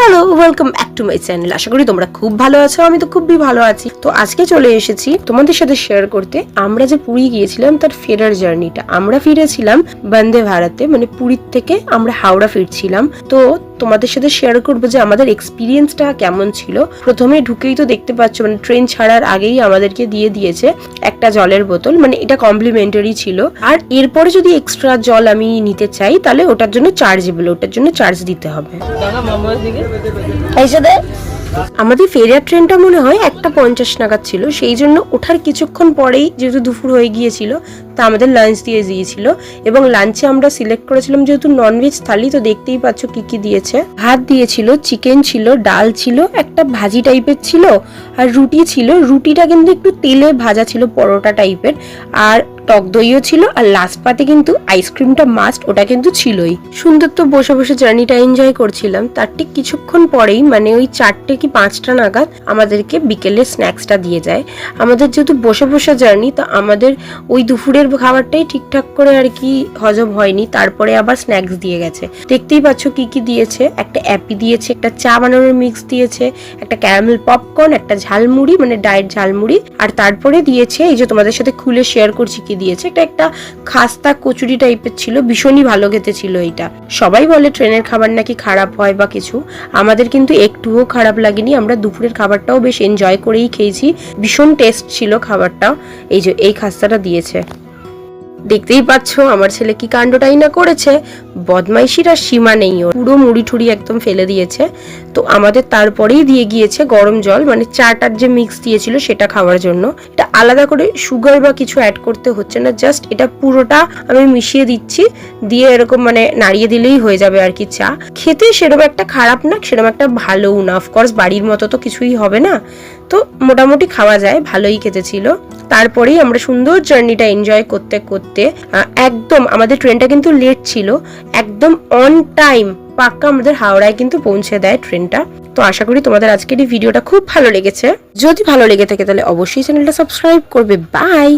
Hello, welcome back to my channel. আশা করি তোমরা খুব ভালো আছো। আমি তো খুবই ভালো আছি। তো আজকে চলে এসেছি তোমাদের সাথে শেয়ার করতে আমরা যে পুরী গিয়েছিলাম তার ফেরার জার্নিটা। আমরা ফিরেছিলাম বন্দে ভারতে, মানে পুরীর থেকে আমরা হাওড়া ফিরছিলাম। তো তোমাদের সাথে শেয়ার করবো যে আমাদের এক্সপিরিয়েন্সটা কেমন ছিল। প্রথমে ঢুকেই তো দেখতে পাচ্ছ, মানে ট্রেন ছাড়ার আগেই আমাদেরকে দিয়ে দিয়েছে একটা জলের বোতল, মানে এটা কমপ্লিমেন্টারি ছিল। আর এরপরে যদি এক্সট্রা জল আমি নিতে চাই তাহলে ওটার জন্য চার্জেবল, ওটার জন্য চার্জ দিতে হবে। আমাদের ফেরিয়ার ট্রেনটা মনে হয় 1:50 নাগাদ ছিল, সেই জন্য ওঠার কিছুক্ষণ পরেই যেহেতু দুপুর হয়ে গিয়েছিল তা আমাদের লাঞ্চ দিয়ে দিয়েছিল। এবং লাঞ্চে আমরা সিলেক্ট করেছিলাম যেহেতু ননভেজ থালি, তো দেখতেই পাচ্ছ কি কি দিয়েছে। ভাত দিয়েছিল, চিকেন ছিল, ডাল ছিল, একটা ভাজি টাইপের ছিল, আর রুটি ছিল। রুটিটা কিন্তু একটু তেলে ভাজা ছিল, পরোটা টাইপের। আর টক দইও ছিল, আর লাস্ট পাতে কিন্তু আইসক্রিমটা মাস্ট, ওটা কিন্তু ছিলই। সুন্দর তো বসে বসে জার্নিটা এনজয় করছিলাম। তার ঠিক কিছুক্ষণ পরেই, মানে ওই 4টে কি 5টা নাগাদ আমাদেরকে বিকেলের স্ন্যাক্সটা দিয়ে যায়। আমাদের যেহেতু বসে বসে জার্নি, তো আমাদের ওই দুপুরের খাবারটাই ঠিকঠাক করে আর কি হজম হয়নি, তারপরে আবার স্ন্যাক্স দিয়ে গেছে। দেখতেই পাচ্ছ কি কি দিয়েছে। একটা অ্যাপি দিয়েছে, একটা চা বানানোর মিক্স দিয়েছে, একটা ক্যারামেল পপকর্ন, একটা ঝালমুড়ি মানে ডায়েট ঝালমুড়ি, আর তারপরে দিয়েছে এই যে তোমাদের সাথে খুলে শেয়ার করছি কি দিয়েছে, একটা খাস্তা কচুরি টাইপের ছিল, ভীষণই ভালো খেতে ছিল এইটা। সবাই বলে ট্রেনের খাবার নাকি খারাপ হয় বা কিছু, আমাদের কিন্তু একটুও খারাপ লাগেনি। আমরা দুপুরের খাবারটাও বেশ এনজয় করেই খেয়েছি, ভীষণ টেস্ট ছিল খাবারটা। এই যে এই খাস্তাটা দিয়েছে। দেখতেই পাচ্ছ আমার ছেলে কি কাণ্ডটাই না করেছে, বদমাইশির আর সীমা নেই ওর, পুরো মুড়ি ঠুড়ি একদম ফেলে দিয়েছে। তো আমাদের তারপরেই দিয়ে গিয়েছে গরম জল, মানে চাটার যে মিক্স দিয়েছিল সেটা খাওয়ার জন্য। এটা আলাদা করে সুগার বা কিছু অ্যাড করতে হচ্ছে না, জাস্ট এটা পুরোটা আমি মিশিয়ে দিচ্ছি, দিয়ে এরকম মানে নাড়িয়ে দিলেই হয়ে যাবে আর কি। চা খেতে সেরকম একটা খারাপ না, সেরকম একটা ভালোও না। অফকোর্স বাড়ির মতো তো কিছুই হবে না, তো মোটামুটি খাওয়া যায়, ভালোই খেতে ছিল। তারপরেই আমরা সুন্দর জার্নিটা এনজয় করতে করতে একদম, আমাদের ট্রেনটা কিন্তু লেট ছিল, একদম অন টাইম পাক্কা আমাদের হাওড়ায় কিন্তু পৌঁছে দেয় ট্রেনটা। তো আশা করি তোমাদের আজকের এই ভিডিওটা খুব ভালো লেগেছে। যদি ভালো লেগে থাকে তাহলে অবশ্যই চ্যানেলটা সাবস্ক্রাইব করবে। বাই।